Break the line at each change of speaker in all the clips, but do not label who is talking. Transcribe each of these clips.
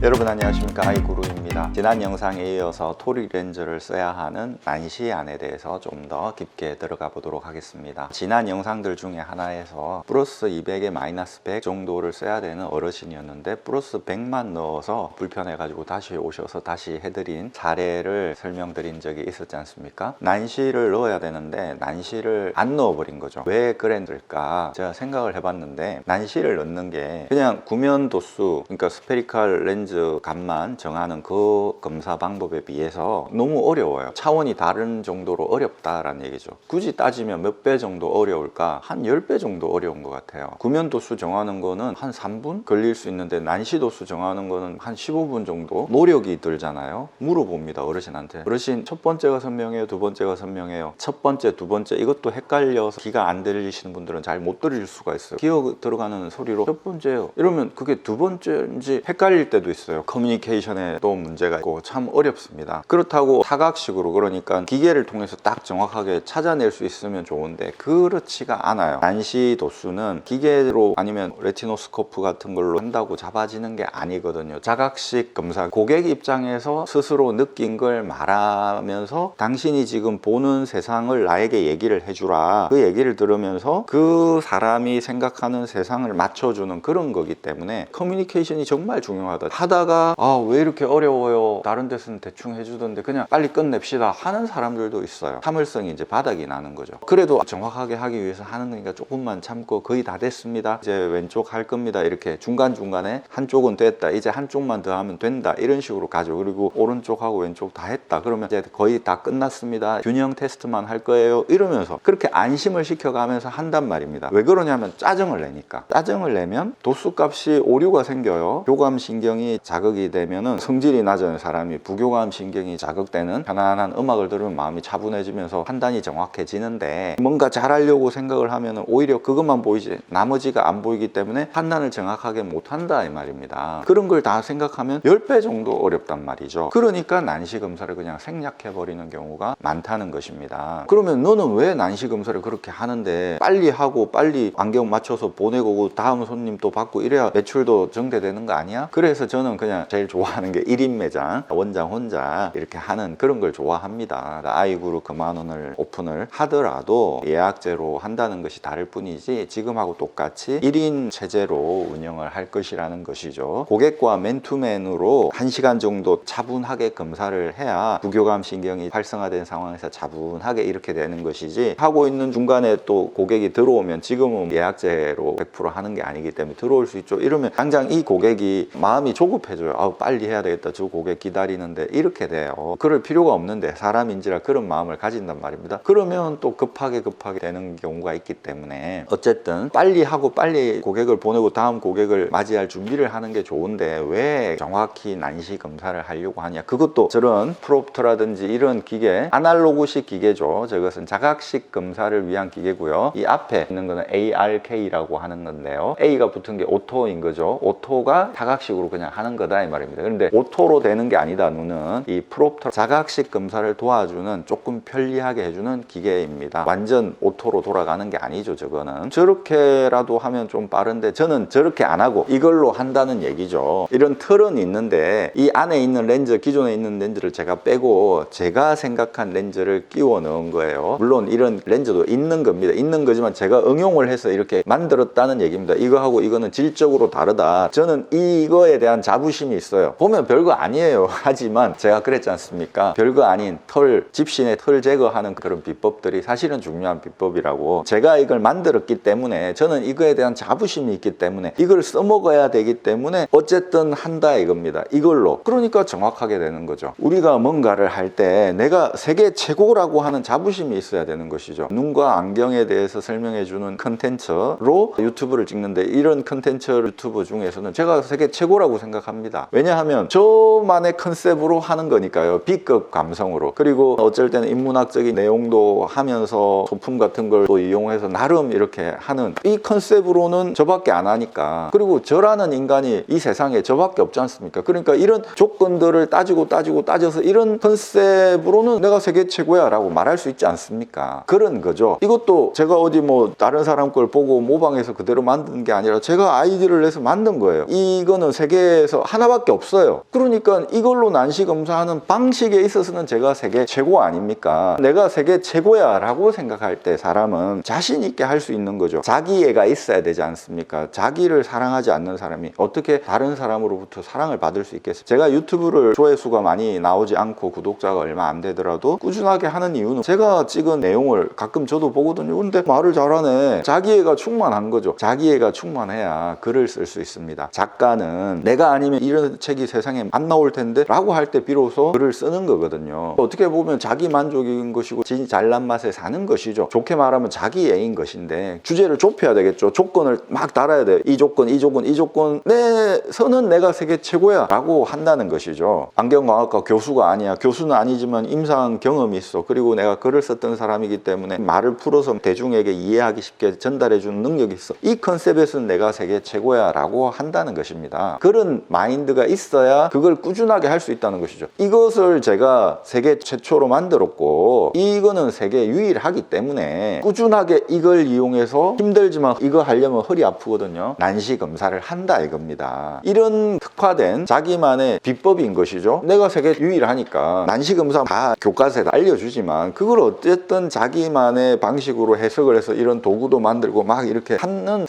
여러분 안녕하십니까, 아이구루입니다. 지난 영상에 이어서 토리 렌즈를 써야 하는 난시안에 대해서 좀 더 깊게 들어가 보도록 하겠습니다. 지난 영상들 중에 하나에서 플러스 200에 마이너스 100 정도를 써야 되는 어르신이었는데 플러스 100만 넣어서 불편해 가지고 다시 오셔서 다시 해드린 사례를 설명드린 적이 있었지 않습니까? 난시를 넣어야 되는데 난시를 안 넣어버린 거죠. 왜 그랬을까 제가 생각을 해봤는데, 난시를 넣는 게 그냥 구면 도수, 그러니까 스페리칼 렌즈 값만 정하는 그 검사 방법에 비해서 너무 어려워요. 차원이 다른 정도로 어렵다라는 얘기죠. 굳이 따지면 몇 배 정도 어려울까? 한 10배 정도 어려운 것 같아요. 구면 도수 정하는 거는 한 3분 걸릴 수 있는데 난시 도수 정하는 거는 한 15분 정도 노력이 들잖아요. 물어봅니다, 어르신한테. 어르신, 첫 번째가 선명해요? 두 번째가 선명해요? 첫 번째, 두 번째, 이것도 헷갈려서 귀가 안 들리시는 분들은 잘 못 들릴 수가 있어요. 기어 들어가는 소리로 첫 번째요 이러면 그게 두 번째인지 헷갈릴 때도 있어요. 커뮤니케이션에 또 문제가 있고 참 어렵습니다. 그렇다고 사각식으로, 그러니까 기계를 통해서 딱 정확하게 찾아낼 수 있으면 좋은데 그렇지가 않아요. 난시 도수는 기계로 아니면 레티노스코프 같은 걸로 한다고 잡아지는 게 아니거든요. 자각식 검사, 고객 입장에서 스스로 느낀 걸 말하면서 당신이 지금 보는 세상을 나에게 얘기를 해주라, 그 얘기를 들으면서 그 사람이 생각하는 세상을 맞춰주는 그런 거기 때문에 커뮤니케이션이 정말 중요하다. 하다가 왜 이렇게 어려워요, 다른 데서는 대충 해주던데 그냥 빨리 끝냅시다 하는 사람들도 있어요. 참을성이 이제 바닥이 나는 거죠. 그래도 정확하게 하기 위해서 하는 거니까 조금만 참고 거의 다 됐습니다, 이제 왼쪽 할 겁니다, 이렇게 중간중간에 한쪽은 됐다, 이제 한쪽만 더 하면 된다, 이런 식으로 가죠. 그리고 오른쪽하고 왼쪽 다 했다 그러면 이제 거의 다 끝났습니다, 균형 테스트만 할 거예요, 이러면서 그렇게 안심을 시켜가면서 한단 말입니다. 왜 그러냐면 짜증을 내니까. 짜증을 내면 도수값이 오류가 생겨요. 교감신경이 자극이 되면은 성질이 낮아요. 사람이 부교감신경이 자극되는 편안한 음악을 들으면 마음이 차분해지면서 판단이 정확해지는데, 뭔가 잘하려고 생각을 하면은 오히려 그것만 보이지 나머지가 안 보이기 때문에 판단을 정확하게 못한다 이 말입니다. 그런 걸 다 생각하면 10배 정도 어렵단 말이죠. 그러니까 난시 검사를 그냥 생략해 버리는 경우가 많다는 것입니다. 그러면 너는 왜 난시 검사를 그렇게 하는데 빨리 하고 빨리 안경 맞춰서 보내고 다음 손님 또 받고 이래야 매출도 정대되는 거 아니야? 그래서 저는 그냥 제일 좋아하는 게 1인 매장, 원장 혼자 이렇게 하는 그런 걸 좋아합니다. 아이구루 그만원을 오픈을 하더라도 예약제로 한다는 것이 다를 뿐이지 지금하고 똑같이 1인 체제로 운영을 할 것이라는 것이죠. 고객과 맨투맨으로 1시간 정도 차분하게 검사를 해야 부교감 신경이 활성화된 상황에서 차분하게 이렇게 되는 것이지, 하고 있는 중간에 또 고객이 들어오면, 지금은 예약제로 100% 하는 게 아니기 때문에 들어올 수 있죠. 이러면 당장 이 고객이 마음이 조급해져요. 빨리 해야 되겠다, 저 고객 기다리는데, 이렇게 돼요. 그럴 필요가 없는데 사람인지라 그런 마음을 가진단 말입니다. 그러면 또 급하게 되는 경우가 있기 때문에 어쨌든 빨리 하고 빨리 고객을 보내고 다음 고객을 맞이할 준비를 하는 게 좋은데 왜 정확히 난시 검사를 하려고 하냐. 그것도 저런 프롭터라든지 이런 기계, 아날로그식 기계죠. 저것은 자각식 검사를 위한 기계고요. 이 앞에 있는 거는 ARK라고 하는 건데요, A가 붙은 게 오토인 거죠. 오토가 자각식으로 그냥 하는 거다 이 말입니다. 그런데 오토로 되는 게 아니다. 눈은 이 프롭터, 자각식 검사를 도와주는, 조금 편리하게 해주는 기계입니다. 완전 오토로 돌아가는 게 아니죠. 저거는 저렇게라도 하면 좀 빠른데 저는 저렇게 안 하고 이걸로 한다는 얘기죠. 이런 틀은 있는데 이 안에 있는 렌즈, 기존에 있는 렌즈를 제가 빼고 제가 생각한 렌즈를 끼워 넣은 거예요. 물론 이런 렌즈도 있는 겁니다. 있는 거지만 제가 응용을 해서 이렇게 만들었다는 얘기입니다. 이거하고 이거는 질적으로 다르다. 저는 이거에 대한 자부심이 있어요. 보면 별거 아니에요. 하지만 제가 그랬지 않습니까? 별거 아닌 털, 집신의 털 제거하는 그런 비법들이 사실은 중요한 비법이라고. 제가 이걸 만들었기 때문에, 저는 이거에 대한 자부심이 있기 때문에 이걸 써먹어야 되기 때문에 어쨌든 한다 이겁니다. 이걸로. 그러니까 정확하게 되는 거죠. 우리가 뭔가를 할 때 내가 세계 최고라고 하는 자부심이 있어야 되는 것이죠. 눈과 안경에 대해서 설명해 주는 컨텐츠로 유튜브를 찍는데, 이런 컨텐츠 유튜브 중에서는 제가 세계 최고라고 생각합니다. 왜냐하면 저만의 컨셉으로 하는 거니까요. B급 감성으로. 그리고 어쩔 때는 인문학적인 내용도 하면서 소품 같은 걸 또 이용해서 나름 이렇게 하는, 이 컨셉으로는 저밖에 안 하니까. 그리고 저라는 인간이 이 세상에 저밖에 없지 않습니까? 그러니까 이런 조건들을 따져서 이런 컨셉으로는 내가 세계 최고야 라고 말할 수 있지 않습니까? 그런 거죠. 이것도 제가 어디 뭐 다른 사람 걸 보고 모방해서 그대로 만든 게 아니라 제가 아이디어를 내서 만든 거예요. 이거는 세계 세계에서 하나밖에 없어요. 그러니까 이걸로 난시 검사하는 방식에 있어서는 제가 세계 최고 아닙니까? 내가 세계 최고야 라고 생각할 때 사람은 자신 있게 할 수 있는 거죠. 자기애가 있어야 되지 않습니까? 자기를 사랑하지 않는 사람이 어떻게 다른 사람으로부터 사랑을 받을 수 있겠어요? 제가 유튜브를 조회수가 많이 나오지 않고 구독자가 얼마 안 되더라도 꾸준하게 하는 이유는 제가 찍은 내용을 가끔 저도 보거든요. 근데 말을 잘하네. 자기애가 충만한 거죠. 자기애가 충만해야 글을 쓸 수 있습니다. 작가는 내가 아니면 이런 책이 세상에 안 나올 텐데 라고 할 때 비로소 글을 쓰는 거거든요. 어떻게 보면 자기 만족인 것이고 지 잘난 맛에 사는 것이죠. 좋게 말하면 자기애인 것인데 주제를 좁혀야 되겠죠. 조건을 막 달아야 돼요. 이 조건, 이 조건, 이 조건 내 선은 내가 세계 최고야 라고 한다는 것이죠. 안경광학과 교수가 아니야. 교수는 아니지만 임상 경험이 있어. 그리고 내가 글을 썼던 사람이기 때문에 말을 풀어서 대중에게 이해하기 쉽게 전달해 주는 능력이 있어. 이 컨셉에서는 내가 세계 최고야 라고 한다는 것입니다. 그런 마인드가 있어야 그걸 꾸준하게 할 수 있다는 것이죠. 이것을 제가 세계 최초로 만들었고 이거는 세계 유일하기 때문에 꾸준하게 이걸 이용해서 힘들지만 이거 하려면 허리 아프거든요. 난시 검사를 한다 이겁니다. 이런 특화된 자기만의 비법인 것이죠. 내가 세계 유일하니까 난시 검사 다 교과서에 알려주지만 그걸 어쨌든 자기만의 방식으로 해석을 해서 이런 도구도 만들고 막 이렇게 하는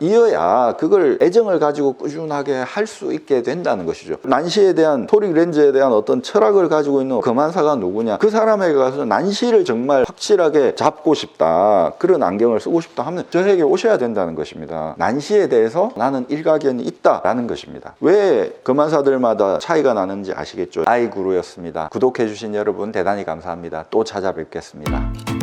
사람이어야 그걸 애정을 가지고 꾸준하게 할 수 있게 된다는 것이죠. 난시에 대한 토릭 렌즈에 대한 어떤 철학을 가지고 있는 검안사가 누구냐, 그 사람에게 가서 난시를 정말 확실하게 잡고 싶다, 그런 안경을 쓰고 싶다 하면 저에게 오셔야 된다는 것입니다. 난시에 대해서 나는 일가견이 있다라는 것입니다. 왜 검안사들마다 차이가 나는지 아시겠죠? 아이구루였습니다. 구독해주신 여러분 대단히 감사합니다. 또 찾아뵙겠습니다.